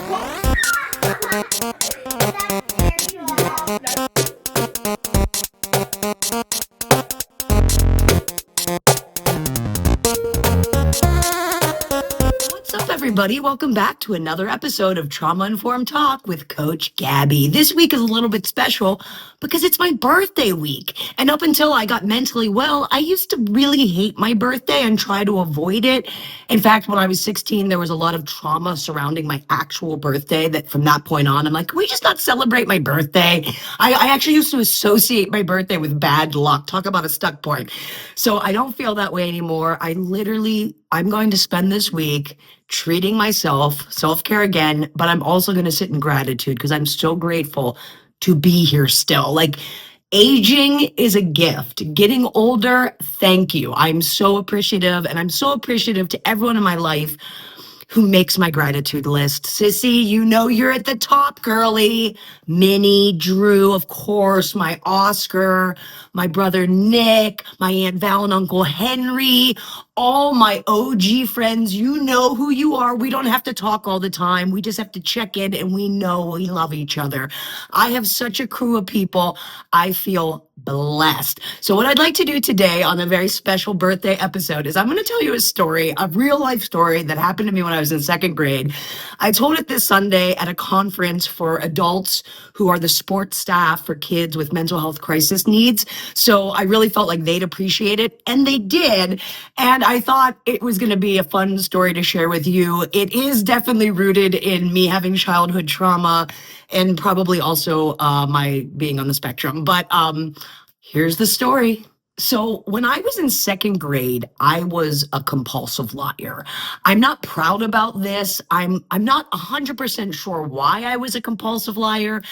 What's up, everybody? Welcome back to another episode of Trauma Informed Talk with Coach Gabby. This week is a little bit special because it's my birthday week. And up until I got mentally well, I used to really hate my birthday and try to avoid it. In fact, when I was 16, there was a lot of trauma surrounding my actual birthday that from that point on, I'm like, can we just not celebrate my birthday? I actually used to associate my birthday with bad luck. Talk about a stuck point. So I don't feel that way anymore. I'm going to spend this week treating myself, self-care again, but I'm also going to sit in gratitude because I'm so grateful to be here still. Like, aging is a gift. Getting older, thank you. I'm so appreciative, and I'm so appreciative to everyone in my life who makes my gratitude list. Sissy, you know you're at the top, girly. Minnie, Drew, of course, my Oscar, my brother Nick, my Aunt Val and Uncle Henry, all my OG friends. You know who you are. We don't have to talk all the time. We just have to check in, and we know we love each other. I have such a crew of people. I feel blessed. So what I'd like to do today on a very special birthday episode is I'm going to tell you a story, a real life story that happened to me when I was in second grade. I told it this Sunday at a conference for adults who are the sports staff for kids with mental health crisis needs. So I really felt like they'd appreciate it, and they did. And I thought it was going to be a fun story to share with you. It is definitely rooted in me having childhood trauma and probably also my being on the spectrum. But here's the story. So when I was in second grade, I was a compulsive liar. I'm not proud about this. I'm not 100% sure why I was a compulsive liar.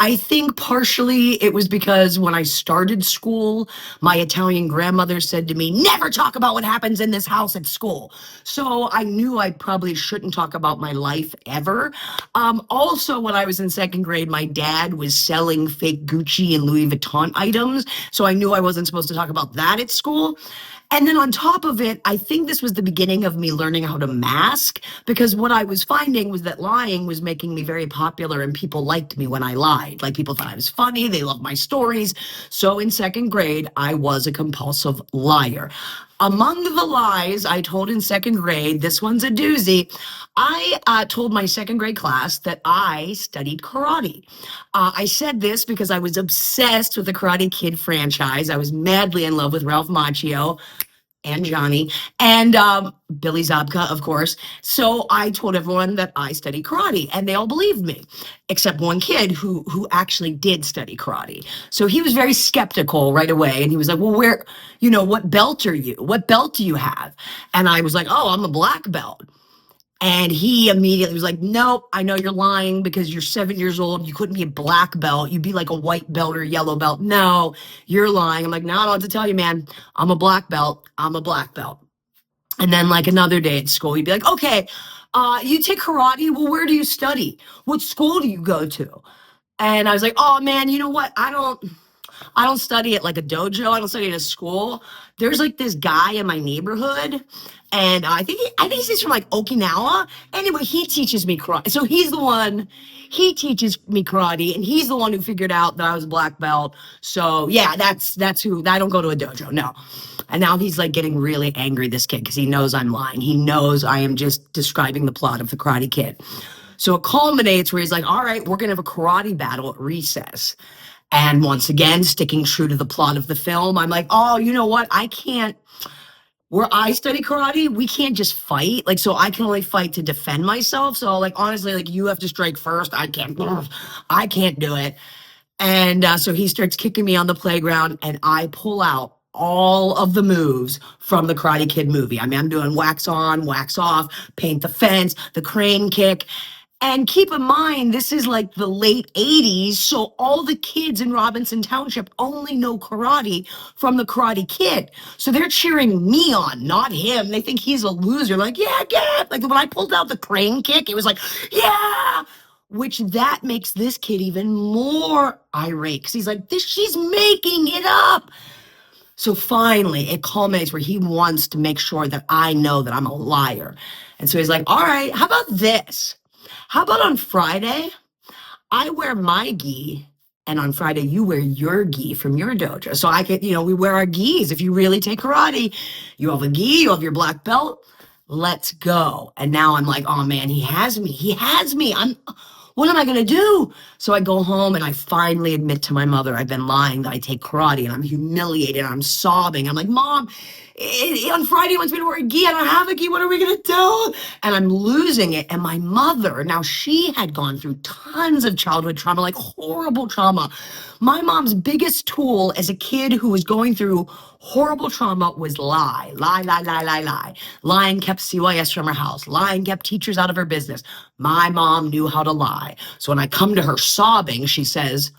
I think partially it was because when I started school, my Italian grandmother said to me, never talk about what happens in this house at school. So I knew I probably shouldn't talk about my life ever. Also, when I was in second grade, my dad was selling fake Gucci and Louis Vuitton items. So I knew I wasn't supposed to talk about that at school. And then on top of it, I think this was the beginning of me learning how to mask, because what I was finding was that lying was making me very popular and people liked me when I lied. Like, people thought I was funny, they loved my stories. So in second grade, I was a compulsive liar. Among the lies I told in second grade, this one's a doozy. I told my second grade class that I studied karate. I said this because I was obsessed with the Karate Kid franchise. I was madly in love with Ralph Macchio and Johnny and Billy Zabka, of course. So I told everyone that I studied karate, and they all believed me, except one kid who actually did study karate. So he was very skeptical right away, and he was like, "Well, what belt are you? What belt do you have?" And I was like, "Oh, I'm a black belt." And he immediately was like, nope, I know you're lying because you're 7 years old. You couldn't be a black belt. You'd be like a white belt or yellow belt. No, you're lying. I'm like, no, I don't have to tell you, man. I'm a black belt. I'm a black belt. And then like another day at school, he'd be like, okay, you take karate. Well, where do you study? What school do you go to? And I was like, oh man, you know what? I don't study at like a dojo. I don't study at a school. There's like this guy in my neighborhood, and I think he's from like Okinawa. Anyway, he teaches me karate. So he teaches me karate, and he's the one who figured out that I was a black belt. So yeah, that's who. I don't go to a dojo, no. And now he's like getting really angry, this kid, because he knows I'm lying. He knows I am just describing the plot of the Karate Kid. So it culminates where he's like, all right, we're gonna have a karate battle at recess. And once again, sticking true to the plot of the film, I'm like, oh, you know what? I can't, where I study karate, we can't just fight. Like, so I can only fight to defend myself. So like, honestly, like, you have to strike first. I can't do it. And so he starts kicking me on the playground, and I pull out all of the moves from the Karate Kid movie. I mean, I'm doing wax on, wax off, paint the fence, the crane kick. And keep in mind, this is like the late 80s, so all the kids in Robinson Township only know karate from the Karate Kid. So they're cheering me on, not him. They think he's a loser. Like, yeah, get it. Like when I pulled out the crane kick, it was like, yeah, which that makes this kid even more irate because he's like, she's making it up. So finally, it culminates where he wants to make sure that I know that I'm a liar. And so he's like, all right, how about this? How about on Friday? I wear my gi, and on Friday you wear your gi from your dojo. So I could, we wear our gis. If you really take karate, you have a gi, you have your black belt. Let's go. And now I'm like, oh man, he has me. He has me. What am I gonna do? So I go home and I finally admit to my mother I've been lying that I take karate, and I'm humiliated. I'm sobbing. I'm like, Mom, on Friday he wants me to wear a gi. I don't have a gi. What are we gonna do? And I'm losing it. And my mother, now she had gone through tons of childhood trauma, like horrible trauma. My mom's biggest tool as a kid who was going through horrible trauma was lie, lie, lie, lie, lie, lie. Lying kept CYS from her house. Lying kept teachers out of her business. My mom knew how to lie. So when I come to her sobbing, she says,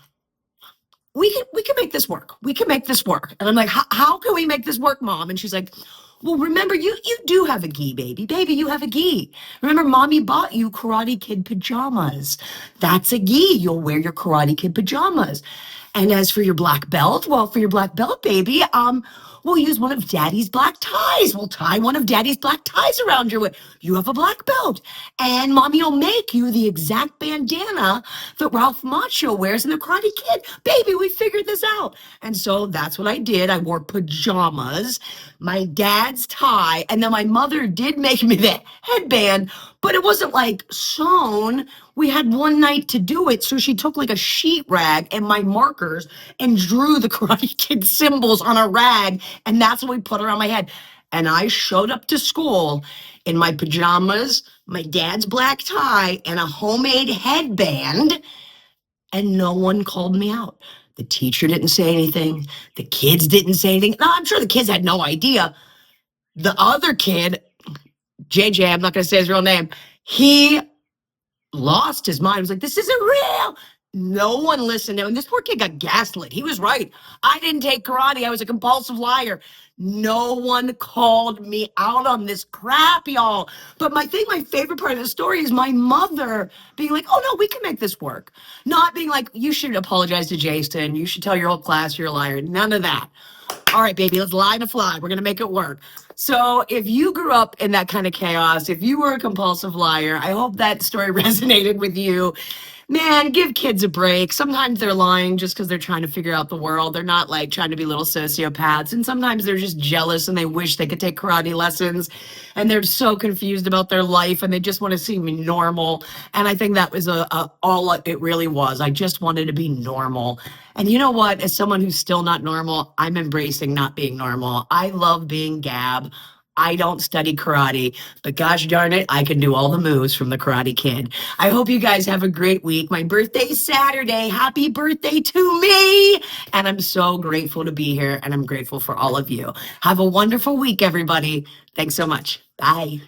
we can make this work. We can make this work. And I'm like, how can we make this work, Mom? And she's like, well, remember, you do have a gi, baby. Baby, you have a gi. Remember, Mommy bought you Karate Kid pajamas. That's a gi. You'll wear your Karate Kid pajamas. And as for your black belt, well, for your black belt, baby, we'll use one of Daddy's black ties. We'll tie one of Daddy's black ties around your waist. You have a black belt. And Mommy will make you the exact bandana that Ralph Macchio wears in the Karate Kid. Baby, we figured this out. And so that's what I did. I wore pajamas, my dad's tie, and then my mother did make me the headband, but it wasn't like sewn. We had one night to do it, so she took like a sheet rag and my markers and drew the Karate Kid symbols on a rag, and that's what we put around my head. And I showed up to school in my pajamas, my dad's black tie, and a homemade headband, and no one called me out. The teacher didn't say anything. The kids didn't say anything. No, I'm sure the kids had no idea. The other kid, JJ, I'm not going to say his real name, he lost his mind. He was like, this isn't real. No one listened to him. And this poor kid got gaslit. He was right. I didn't take karate. I was a compulsive liar. No one called me out on this crap, y'all. But my favorite part of the story is my mother being like, oh no, we can make this work. Not being like, you should apologize to Jason. You should tell your whole class you're a liar. None of that. All right, baby, let's lie to fly. We're going to make it work. So if you grew up in that kind of chaos, if you were a compulsive liar, I hope that story resonated with you. Man, give kids a break. Sometimes they're lying just because they're trying to figure out the world. They're not like trying to be little sociopaths. And sometimes they're just jealous and they wish they could take karate lessons. And they're so confused about their life and they just want to seem normal. And I think that was all it really was. I just wanted to be normal. And you know what? As someone who's still not normal, I'm embracing not being normal. I love being Gab. I don't study karate, but gosh darn it, I can do all the moves from the Karate Kid. I hope you guys have a great week. My birthday's Saturday. Happy birthday to me. And I'm so grateful to be here, and I'm grateful for all of you. Have a wonderful week, everybody. Thanks so much. Bye.